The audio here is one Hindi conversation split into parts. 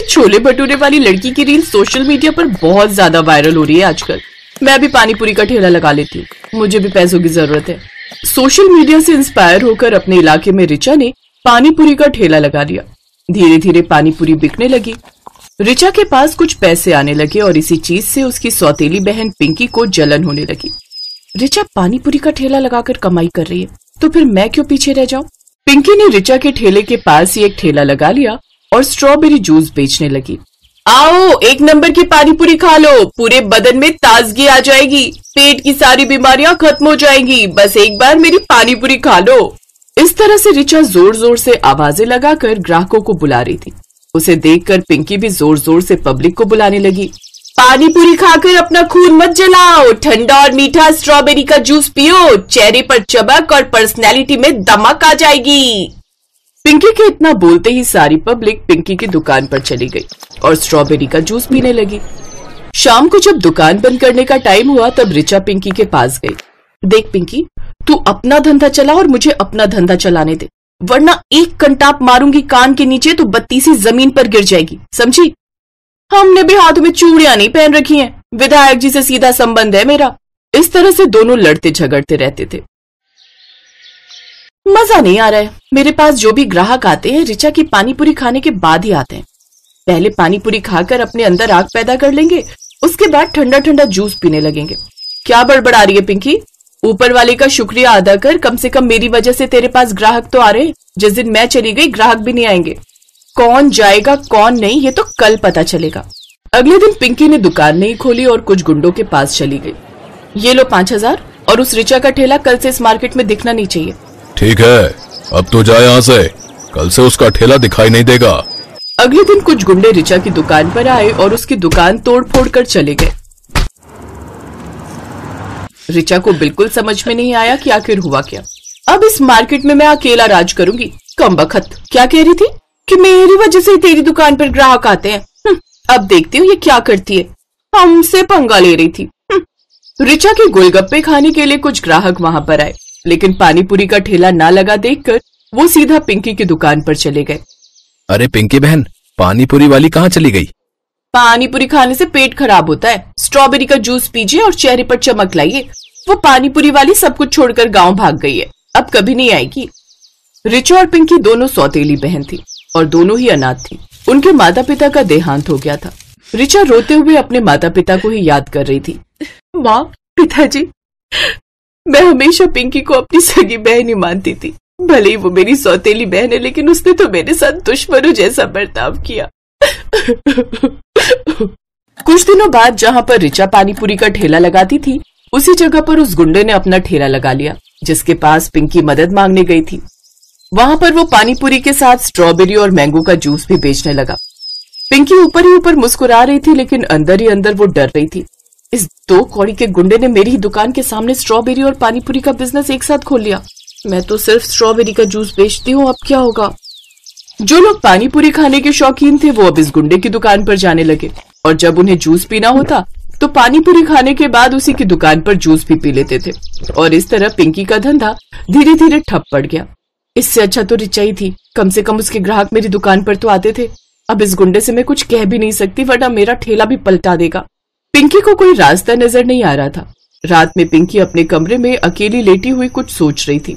छोले भटूरे वाली लड़की की रील सोशल मीडिया पर बहुत ज्यादा वायरल हो रही है आजकल। मैं भी पानी पूरी का ठेला लगा लेती हूँ, मुझे भी पैसों की जरूरत है। सोशल मीडिया से इंस्पायर होकर अपने इलाके में रिचा ने पानी पूरी का ठेला लगा लिया। धीरे धीरे पानी पूरी बिकने लगी। रिचा के पास कुछ पैसे आने लगे और इसी चीज से उसकी सौतेली बहन पिंकी को जलन होने लगी। रिचा पानी पूरी का ठेला लगाकर कमाई कर रही है, तो फिर मैं क्यों पीछे रह जाऊं? पिंकी ने रिचा के ठेले के पास ही एक ठेला लगा लिया और स्ट्रॉबेरी जूस बेचने लगी। आओ, एक नंबर की पानी पूरी खा लो, पूरे बदन में ताजगी आ जाएगी, पेट की सारी बीमारियां खत्म हो जाएंगी, बस एक बार मेरी पानी पूरी खा लो। इस तरह से रिचा जोर जोर से आवाजें लगाकर ग्राहकों को बुला रही थी। उसे देखकर पिंकी भी जोर जोर से पब्लिक को बुलाने लगी। पानी पूरी खाकर अपना खून मत जलाओ, ठंडा और मीठा स्ट्रॉबेरी का जूस पियो, चेहरे पर चमक और पर्सनैलिटी में दमक आ जाएगी। पिंकी के इतना बोलते ही सारी पब्लिक पिंकी की दुकान पर चली गई और स्ट्रॉबेरी का जूस पीने लगी। शाम को जब दुकान बंद करने का टाइम हुआ तब रिचा पिंकी के पास गई। देख पिंकी, तू अपना धंधा चला और मुझे अपना धंधा चलाने दे, वरना एक कंटाप मारूंगी कान के नीचे तो बत्तीसी जमीन पर गिर जाएगी, समझी? हमने भी हाथों में चूड़ियां नहीं पहन रखी हैं, विधायक जी से सीधा संबंध है मेरा। इस तरह से दोनों लड़ते झगड़ते रहते थे। मजा नहीं आ रहा है। मेरे पास जो भी ग्राहक आते हैं रिचा की पानी पूरी खाने के बाद ही आते हैं। पहले पानी पूरी खाकर अपने अंदर आग पैदा कर लेंगे, उसके बाद ठंडा ठंडा जूस पीने लगेंगे। क्या बड़बड़ा रही है पिंकी? ऊपर वाले का शुक्रिया अदा कर, कम से कम मेरी वजह से तेरे पास ग्राहक तो आ रहे। जिस दिन मैं चली गई ग्राहक भी नहीं आएंगे। कौन जाएगा कौन नहीं ये तो कल पता चलेगा। अगले दिन पिंकी ने दुकान नहीं खोली और कुछ गुंडों के पास चली गई। ये लो 5,000 और उस रिचा का ठेला कल से इस मार्केट में दिखना नहीं चाहिए। ठीक है, अब तो जा यहाँ से, कल से उसका ठेला दिखाई नहीं देगा। अगले दिन कुछ गुंडे रिचा की दुकान पर आए और उसकी दुकान तोड़ फोड़ कर चले गए। रिचा को बिल्कुल समझ में नहीं आया कि आखिर हुआ क्या। अब इस मार्केट में मैं अकेला राज करूंगी। कमबख्त, क्या कह रही थी कि मेरी वजह से तेरी दुकान पर ग्राहक आते हैं। अब देखती हूँ ये क्या करती है। हमसे पंगा ले रही थी। रिचा के गोलगप्पे खाने के लिए कुछ ग्राहक वहां पर आए, लेकिन पानी पूरी का ठेला ना लगा देखकर वो सीधा पिंकी की दुकान पर चले गए। अरे पिंकी बहन, पानी पूरी वाली कहाँ चली गई? पानी पूरी खाने से पेट खराब होता है, स्ट्रॉबेरी का जूस पीजिए और चेहरे पर चमक लाइए। वो पानी पूरी वाली सब कुछ छोड़कर गांव भाग गई है, अब कभी नहीं आएगी। रिचा और पिंकी दोनों सौतेली बहन थी और दोनों ही अनाथ थी। उनके माता पिता का देहांत हो गया था। रिचा रोते हुए अपने माता पिता को ही याद कर रही थी। माँ, पिताजी, मैं हमेशा पिंकी को अपनी सगी बहन ही मानती थी। भले ही वो मेरी सौतेली बहन है, लेकिन उसने तो मेरे साथ दुश्मनों जैसा बर्ताव किया। कुछ दिनों बाद जहाँ पर रिचा पानी पूरी का ठेला लगाती थी, उसी जगह पर उस गुंडे ने अपना ठेला लगा लिया जिसके पास पिंकी मदद मांगने गई थी। वहां पर वो पानी पूरी के साथ स्ट्रॉबेरी और मैंगो का जूस भी बेचने लगा। पिंकी ऊपर ही ऊपर मुस्कुरा रही थी, लेकिन अंदर ही अंदर वो डर रही थी। इस 2 कौड़ी के गुंडे ने मेरी ही दुकान के सामने स्ट्रॉबेरी और पानी पूरी का बिजनेस एक साथ खोल लिया। मैं तो सिर्फ स्ट्रॉबेरी का जूस बेचती हूँ, अब क्या होगा? जो लोग पानी पूरी खाने के शौकीन थे वो अब इस गुंडे की दुकान पर जाने लगे, और जब उन्हें जूस पीना होता तो पानी पूरी खाने के बाद उसी की दुकान पर जूस भी पी लेते थे। और इस तरह पिंकी का धंधा धीरे धीरे ठप पड़ गया। इससे अच्छा तो रिचा ही थी, कम से कम उसके ग्राहक मेरी दुकान पर तो आते थे। अब इस गुंडे से मैं कुछ कह भी नहीं सकती, वरना मेरा ठेला भी पलटा देगा। पिंकी को कोई रास्ता नजर नहीं आ रहा था। रात में पिंकी अपने कमरे में अकेली लेटी हुई कुछ सोच रही थी।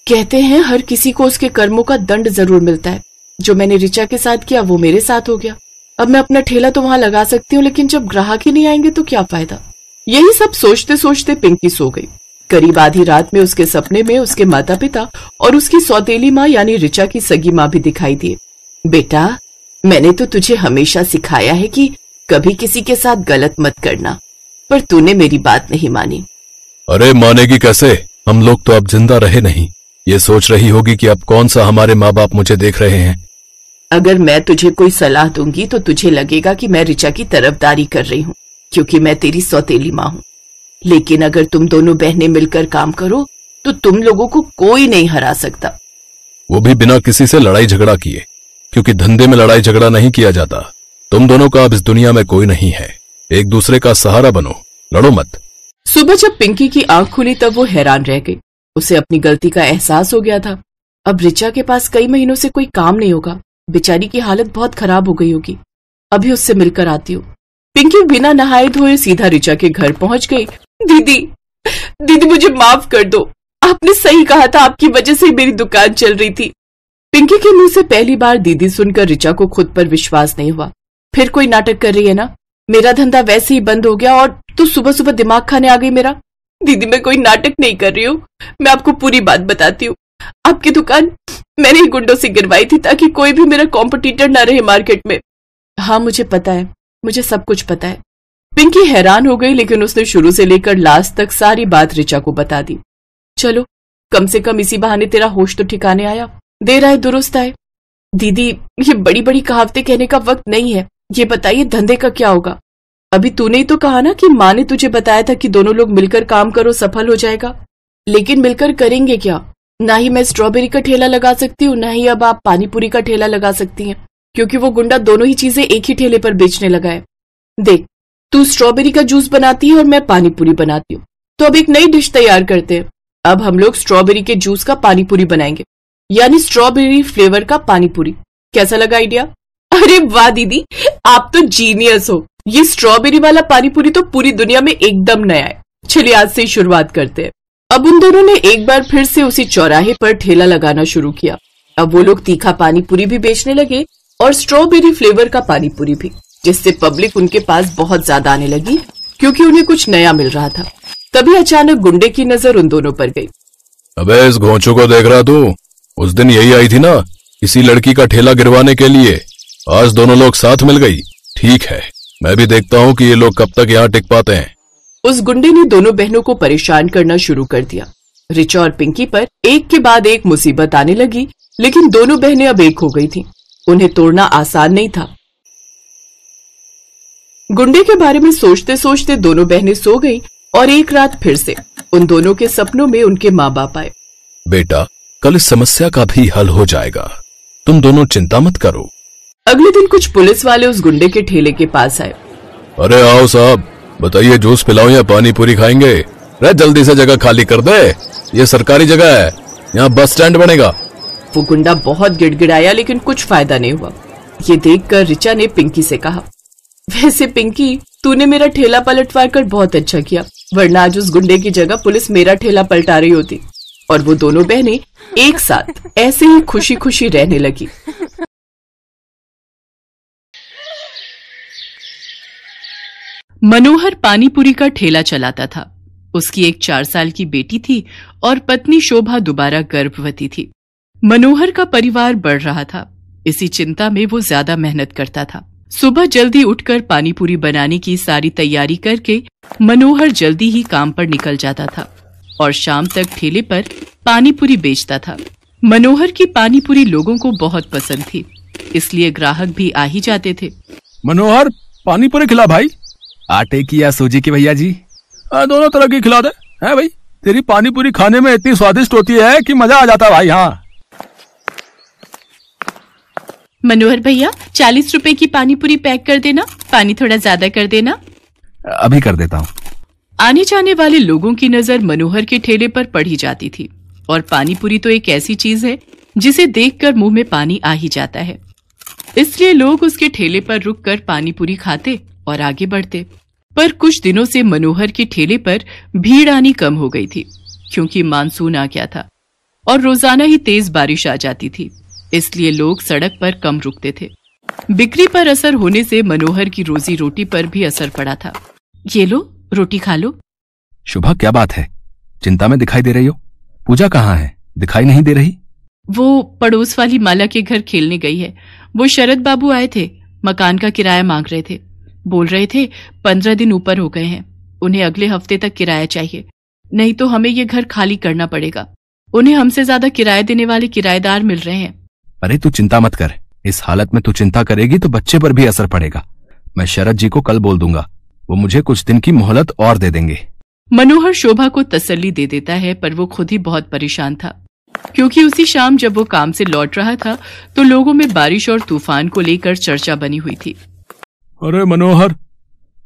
कहते हैं हर किसी को उसके कर्मों का दंड जरूर मिलता है। जो मैंने रिचा के साथ किया वो मेरे साथ हो गया। अब मैं अपना ठेला तो वहां लगा सकती हूँ, लेकिन जब ग्राहक ही नहीं आएंगे तो क्या फायदा। यही सब सोचते सोचते पिंकी सो गई। करीब आधी रात में उसके सपने में उसके माता पिता और उसकी सौतेली माँ यानी रिचा की सगी माँ भी दिखाई दिए। बेटा, मैंने तो तुझे हमेशा सिखाया है कि कभी किसी के साथ गलत मत करना, पर तूने मेरी बात नहीं मानी। अरे मानेगी कैसे, हम लोग तो अब जिंदा रहे नहीं। ये सोच रही होगी कि अब कौन सा हमारे माँ बाप मुझे देख रहे हैं। अगर मैं तुझे कोई सलाह दूंगी तो तुझे लगेगा कि मैं रिचा की तरफदारी कर रही हूँ, क्योंकि मैं तेरी सौतेली माँ हूँ। लेकिन अगर तुम दोनों बहनें मिलकर काम करो तो तुम लोगों को कोई नहीं हरा सकता। वो भी बिना किसी से लड़ाई झगड़ा किए, क्योंकि धंधे में लड़ाई झगड़ा नहीं किया जाता। तुम दोनों का अब इस दुनिया में कोई नहीं है। एक दूसरे का सहारा बनो, लड़ो मत। सुबह जब पिंकी की आंख खुली तब वो हैरान रह गई। उसे अपनी गलती का एहसास हो गया था। अब रिचा के पास कई महीनों से कोई काम नहीं होगा। बेचारी की हालत बहुत खराब हो गई होगी। अभी उससे मिलकर आती हूँ। पिंकी बिना नहाए धोए सीधा ऋचा के घर पहुंच गई। दीदी दीदी मुझे माफ कर दो, आपने सही कहा था, आपकी वजह से ही मेरी दुकान चल रही थी। पिंकी के मुंह से पहली बार दीदी सुनकर ऋचा को खुद पर विश्वास नहीं हुआ। फिर कोई नाटक कर रही है ना? मेरा धंधा वैसे ही बंद हो गया और तू सुबह सुबह दिमाग खाने आ गई मेरा। दीदी मैं कोई नाटक नहीं कर रही हूँ, मैं आपको पूरी बात बताती हूँ। आपकी दुकान मैंने ही गुंडों से गिरवाई थी ताकि कोई भी मेरा कॉम्पिटिटर ना रहे मार्केट में। हाँ मुझे पता है, मुझे सब कुछ पता है। पिंकी हैरान हो गई, लेकिन उसने शुरू से लेकर लास्ट तक सारी बात ऋचा को बता दी। चलो कम से कम इसी बहाने तेरा होश तो ठिकाने आया। देर आए दुरुस्त आए। दीदी ये बड़ी बड़ी कहावतें कहने का वक्त नहीं है, ये बताइए धंधे का क्या होगा? अभी तूने ही तो कहा ना कि माँ ने तुझे बताया था कि दोनों लोग मिलकर काम करो सफल हो जाएगा। लेकिन मिलकर करेंगे क्या? ना ही मैं स्ट्रॉबेरी का ठेला लगा सकती हूँ, ना ही अब आप पानीपुरी का ठेला लगा सकती हैं, क्योंकि वो गुंडा दोनों ही चीजें एक ही ठेले पर बेचने लगा है। देख तू स्ट्रॉबेरी का जूस बनाती है और मैं पानीपुरी बनाती हूँ, तो अब एक नई डिश तैयार करते हैं। अब हम लोग स्ट्रॉबेरी के जूस का पानीपुरी बनाएंगे, यानी स्ट्रॉबेरी फ्लेवर का पानीपुरी। कैसा लगा आइडिया? अरे वाह दीदी, आप तो जीनियस हो। ये स्ट्रॉबेरी वाला पानीपुरी तो पूरी दुनिया में एकदम नया है। चलिए आज से ही शुरुआत करते हैं। अब उन दोनों ने एक बार फिर से उसी चौराहे पर ठेला लगाना शुरू किया। अब वो लोग तीखा पानीपुरी भी बेचने लगे और स्ट्रॉबेरी फ्लेवर का पानीपुरी भी, जिससे पब्लिक उनके पास बहुत ज्यादा आने लगी, क्योंकि उन्हें कुछ नया मिल रहा था। तभी अचानक गुंडे की नजर उन दोनों पर गई। अबे इस घोंचू को देख रहा तू? उस दिन यही आई थी ना इसी लड़की का ठेला गिरवाने के लिए। आज दोनों लोग साथ मिल गई। ठीक है, मैं भी देखता हूँ कि ये लोग कब तक यहाँ टिक पाते हैं। उस गुंडे ने दोनों बहनों को परेशान करना शुरू कर दिया। ऋचा और पिंकी पर एक के बाद एक मुसीबत आने लगी, लेकिन दोनों बहनें अब एक हो गई थीं। उन्हें तोड़ना आसान नहीं था। गुंडे के बारे में सोचते सोचते दोनों बहनें सो गईं और एक रात फिर से उन दोनों के सपनों में उनके माँ बाप आए। बेटा कल इस समस्या का भी हल हो जाएगा, तुम दोनों चिंता मत करो। अगले दिन कुछ पुलिस वाले उस गुंडे के ठेले के पास आए। अरे आओ साहब, बताइए जूस पिलाओ या पानी पूरी खाएंगे? रे जल्दी से जगह खाली कर दे, ये सरकारी जगह है, यहाँ बस स्टैंड बनेगा। वो गुंडा बहुत गिड़गिड़ाया, लेकिन कुछ फायदा नहीं हुआ। ये देखकर ऋचा ने पिंकी से कहा, वैसे पिंकी तूने मेरा ठेला पलटवार कर बहुत अच्छा किया, वरना आज उस गुंडे की जगह पुलिस मेरा ठेला पलटा रही होती। और वो दोनों बहनें एक साथ ऐसे ही खुशी खुशी रहने लगी। मनोहर पानीपुरी का ठेला चलाता था। उसकी एक 4 साल की बेटी थी और पत्नी शोभा दोबारा गर्भवती थी। मनोहर का परिवार बढ़ रहा था, इसी चिंता में वो ज्यादा मेहनत करता था। सुबह जल्दी उठकर पानीपुरी बनाने की सारी तैयारी करके मनोहर जल्दी ही काम पर निकल जाता था और शाम तक ठेले पर पानीपुरी बेचता था। मनोहर की पानीपुरी लोगों को बहुत पसंद थी, इसलिए ग्राहक भी आ ही जाते थे। मनोहर पानीपुरी खिला भाई। आटे की या सूजी की भैया जी? दोनों तरह की खिला दे। है भाई, तेरी पानीपुरी खाने में इतनी स्वादिष्ट होती है कि मजा आ जाता है भाई। हाँ मनोहर भैया 40 रुपए की पानीपुरी पैक कर देना, पानी थोड़ा ज्यादा कर देना। अभी कर देता हूँ। आने जाने वाले लोगों की नजर मनोहर के ठेले पर पड़ ही जाती थी, और पानीपुरी तो एक ऐसी चीज है जिसे देखकर मुंह में पानी आ ही जाता है। इसलिए लोग उसके ठेले पर रुककर पानीपुरी खाते और आगे बढ़ते। पर कुछ दिनों से मनोहर के ठेले पर भीड़ आनी कम हो गई थी, क्योंकि मानसून आ गया था और रोजाना ही तेज बारिश आ जाती थी, इसलिए लोग सड़क पर कम रुकते थे। बिक्री पर असर होने से मनोहर की रोजी रोटी पर भी असर पड़ा था। ये लो, रोटी खा लो। शुभा क्या बात है, चिंता में दिखाई दे रही हो? पूजा कहाँ है, दिखाई नहीं दे रही? वो पड़ोस वाली माला के घर खेलने गई है। वो शरद बाबू आए थे, मकान का किराया मांग रहे थे। बोल रहे थे 15 दिन ऊपर हो गए हैं, उन्हें अगले हफ्ते तक किराया चाहिए, नहीं तो हमें ये घर खाली करना पड़ेगा। उन्हें हमसे ज्यादा किराया देने वाले किराएदार मिल रहे हैं। अरे तू चिंता मत कर, इस हालत में तू चिंता करेगी तो बच्चे पर भी असर पड़ेगा। मैं शरद जी को कल बोल दूंगा, वो मुझे कुछ दिन की मोहलत और दे देंगे। मनोहर शोभा को तसल्ली दे देता है, पर वो खुद ही बहुत परेशान था, क्योंकि उसी शाम जब वो काम से लौट रहा था तो लोगों में बारिश और तूफान को लेकर चर्चा बनी हुई थी। अरे मनोहर,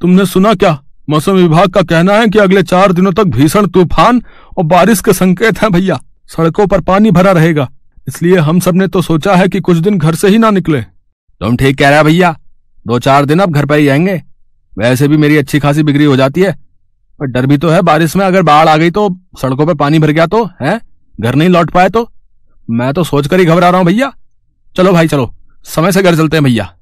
तुमने सुना क्या? मौसम विभाग का कहना है कि अगले 4 दिनों तक भीषण तूफान और बारिश के संकेत हैं भैया। सड़कों पर पानी भरा रहेगा, इसलिए हम सब ने तो सोचा है कि कुछ दिन घर से ही ना निकले। तुम ठीक कह रहे भैया, 2-4 दिन अब घर पर ही आएंगे। वैसे भी मेरी अच्छी खासी बिक्री हो जाती है, पर डर भी तो है बारिश में अगर बाढ़ आ गई तो, सड़कों पे पानी भर गया तो, है घर नहीं लौट पाए तो। मैं तो सोचकर ही घबरा रहा हूं भैया। चलो भाई चलो, समय से घर चलते हैं भैया।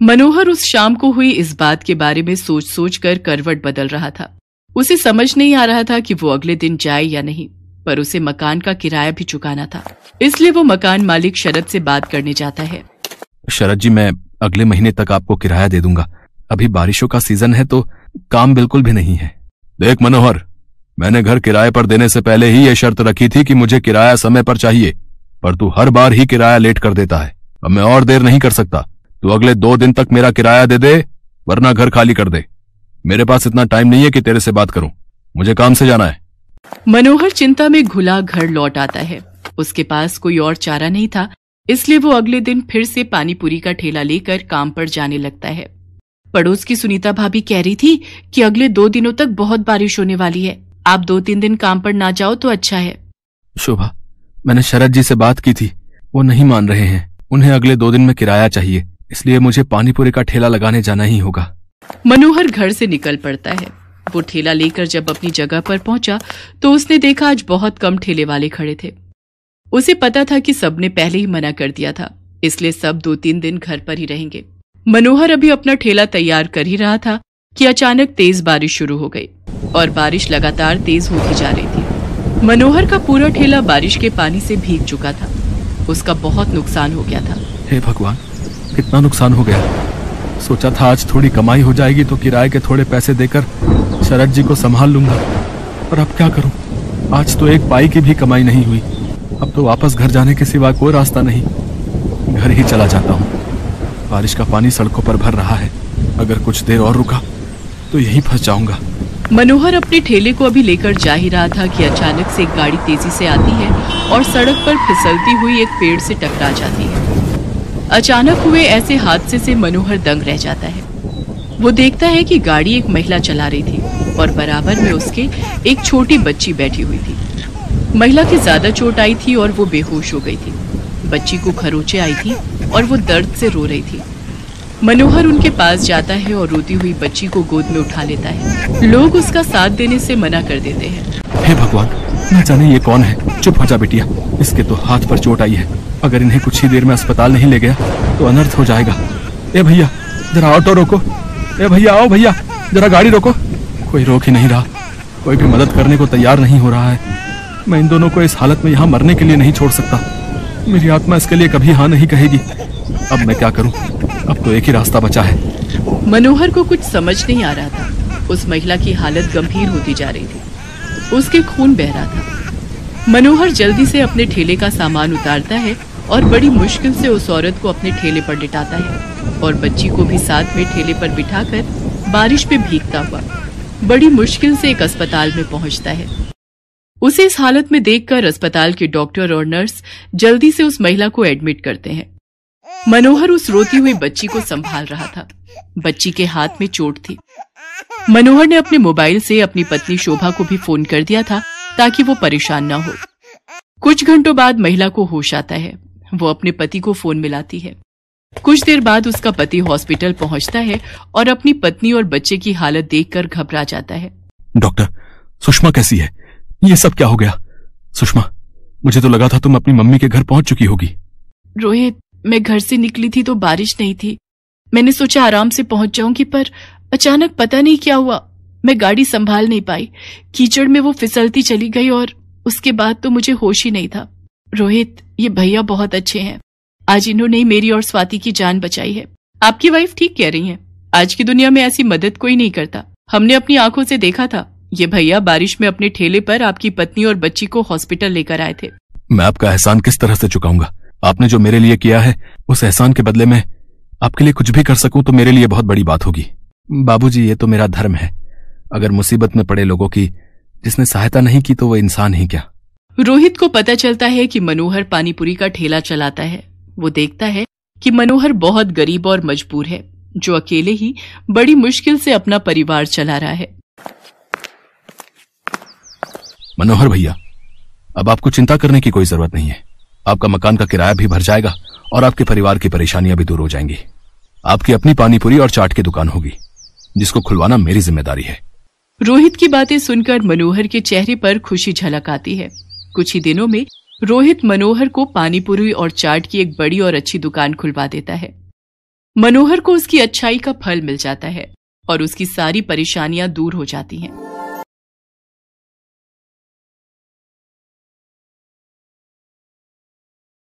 मनोहर उस शाम को हुई इस बात के बारे में सोच सोच कर करवट बदल रहा था। उसे समझ नहीं आ रहा था कि वो अगले दिन जाए या नहीं, पर उसे मकान का किराया भी चुकाना था। इसलिए वो मकान मालिक शरद से बात करने जाता है। शरद जी, मैं अगले महीने तक आपको किराया दे दूंगा। अभी बारिशों का सीजन है तो काम बिल्कुल भी नहीं है। देख मनोहर, मैंने घर किराए पर देने से पहले ही ये शर्त रखी थी कि मुझे किराया समय पर चाहिए, पर तू हर बार ही किराया लेट कर देता है। अब मैं और देर नहीं कर सकता। तू अगले 2 दिन तक मेरा किराया दे दे, वरना घर खाली कर दे। मेरे पास इतना टाइम नहीं है कि तेरे से बात करूं, मुझे काम से जाना है। मनोहर चिंता में घुला घर लौट आता है। उसके पास कोई और चारा नहीं था, इसलिए वो अगले दिन फिर से पानी पूरी का ठेला लेकर काम पर जाने लगता है। पड़ोस की सुनीता भाभी कह रही थी कि अगले 2 दिनों तक बहुत बारिश होने वाली है, आप 2-3 दिन काम पर ना जाओ तो अच्छा है। शोभा, मैंने शरद जी से बात की थी, वो नहीं मान रहे हैं। उन्हें अगले 2 दिन में किराया चाहिए, इसलिए मुझे पानीपुरी का ठेला लगाने जाना ही होगा। मनोहर घर से निकल पड़ता है। वो ठेला लेकर जब अपनी जगह पर पहुंचा तो उसने देखा आज बहुत कम ठेले वाले खड़े थे। उसे पता था कि सबने पहले ही मना कर दिया था, इसलिए सब 2-3 दिन घर पर ही रहेंगे। मनोहर अभी अपना ठेला तैयार कर ही रहा था कि अचानक तेज बारिश शुरू हो गई और बारिश लगातार तेज होती जा रही थी। मनोहर का पूरा ठेला बारिश के पानी से भीग चुका था। उसका बहुत नुकसान हो गया था। हे भगवान, कितना नुकसान हो गया। सोचा था आज थोड़ी कमाई हो जाएगी तो किराए के थोड़े पैसे देकर शरद जी को संभाल लूंगा, पर अब क्या करूं। आज तो 1 पाई की भी कमाई नहीं हुई। अब तो वापस घर जाने के सिवा कोई रास्ता नहीं। घर ही चला जाता हूं। बारिश का पानी सड़कों पर भर रहा है, अगर कुछ देर और रुका तो यहीं फंस जाऊंगा। मनोहर अपने ठेले को अभी लेकर जा ही रहा था कि अचानक से एक गाड़ी तेजी से आती है और सड़क पर फिसलती हुई एक पेड़ से टकरा जाती है। अचानक हुए ऐसे हादसे से मनोहर दंग रह जाता है। वो देखता है कि गाड़ी एक महिला चला रही थी और बराबर में उसके एक छोटी बच्ची बैठी हुई थी। महिला की ज्यादा चोट आई थी और वो बेहोश हो गई थी। बच्ची को खरोंचे आई थी और वो दर्द से रो रही थी। मनोहर उनके पास जाता है और रोती हुई बच्ची को गोद में उठा लेता है। लोग उसका साथ देने से मना कर देते हैं। हे भगवान, न जाने ये कौन है। चुप हो जा बिटिया, इसके तो हाथ पर चोट आई है। अगर इन्हें कुछ ही देर में अस्पताल नहीं ले गया तो अनर्थ हो जाएगा। ए भैया, जरा ऑटो रोको। ए भैया, आओ भैया, जरा गाड़ी रोको। कोई रोक ही नहीं रहा, कोई भी मदद करने को तैयार नहीं हो रहा है। मैं इन दोनों को इस हालत में यहाँ मरने के लिए नहीं छोड़ सकता। मेरी आत्मा इसके लिए कभी हाँ नहीं कहेगी। अब मैं क्या करूं? अब तो एक ही रास्ता बचा है। मनोहर को कुछ समझ नहीं आ रहा था। उस महिला की हालत गंभीर होती जा रही थी। उसके खून बह रहा था। मनोहर जल्दी से अपने ठेले का सामान उतारता है और बड़ी मुश्किल से उस औरत को अपने ठेले पर लिटाता है और बच्ची को भी साथ में ठेले पर बिठाकर बारिश में भीगता हुआ बड़ी मुश्किल से एक अस्पताल में पहुंचता है। उसे इस हालत में देखकर अस्पताल के डॉक्टर और नर्स जल्दी से उस महिला को एडमिट करते हैं। मनोहर उस रोती हुई बच्ची को संभाल रहा था। बच्ची के हाथ में चोट थी। मनोहर ने अपने मोबाइल से अपनी पत्नी शोभा को भी फोन कर दिया था ताकि वो परेशान न हो। कुछ घंटों बाद महिला को होश आता है। वो अपने पति को फोन मिलाती है। कुछ देर बाद उसका पति हॉस्पिटल पहुंचता है और अपनी पत्नी और बच्चे की हालत देखकर घबरा जाता है। डॉक्टर, सुषमा कैसी है? ये सब क्या हो गया? सुषमा, मुझे तो लगा था तुम अपनी मम्मी के घर पहुंच चुकी होगी। रोहित, मैं घर से निकली थी तो बारिश नहीं थी। मैंने सोचा आराम से पहुंच जाऊंगी, पर अचानक पता नहीं क्या हुआ, मैं गाड़ी संभाल नहीं पाई। कीचड़ में वो फिसलती चली गई और उसके बाद तो मुझे होश ही नहीं था। रोहित, ये भैया बहुत अच्छे हैं। आज इन्होंने ही मेरी और स्वाति की जान बचाई है। आपकी वाइफ ठीक कह रही हैं। आज की दुनिया में ऐसी मदद कोई नहीं करता। हमने अपनी आंखों से देखा था। ये भैया बारिश में अपने ठेले पर आपकी पत्नी और बच्ची को हॉस्पिटल लेकर आए थे। मैं आपका एहसान किस तरह से चुकाऊंगा? आपने जो मेरे लिए किया है, उस एहसान के बदले में आपके लिए कुछ भी कर सकूं तो मेरे लिए बहुत बड़ी बात होगी। बाबूजी, ये तो मेरा धर्म है। अगर मुसीबत में पड़े लोगों की जिसने सहायता नहीं की तो वो इंसान ही क्या। रोहित को पता चलता है कि मनोहर पानीपुरी का ठेला चलाता है। वो देखता है कि मनोहर बहुत गरीब और मजबूर है, जो अकेले ही बड़ी मुश्किल से अपना परिवार चला रहा है। मनोहर भैया, अब आपको चिंता करने की कोई जरूरत नहीं है। आपका मकान का किराया भी भर जाएगा और आपके परिवार की परेशानियां भी दूर हो जाएंगी। आपकी अपनी पानीपुरी और चाट की दुकान होगी, जिसको खुलवाना मेरी जिम्मेदारी है। रोहित की बातें सुनकर मनोहर के चेहरे पर खुशी झलक आती है। कुछ ही दिनों में रोहित मनोहर को पानीपुरी और चाट की एक बड़ी और अच्छी दुकान खुलवा देता है। मनोहर को उसकी अच्छाई का फल मिल जाता है और उसकी सारी परेशानियां दूर हो जाती हैं।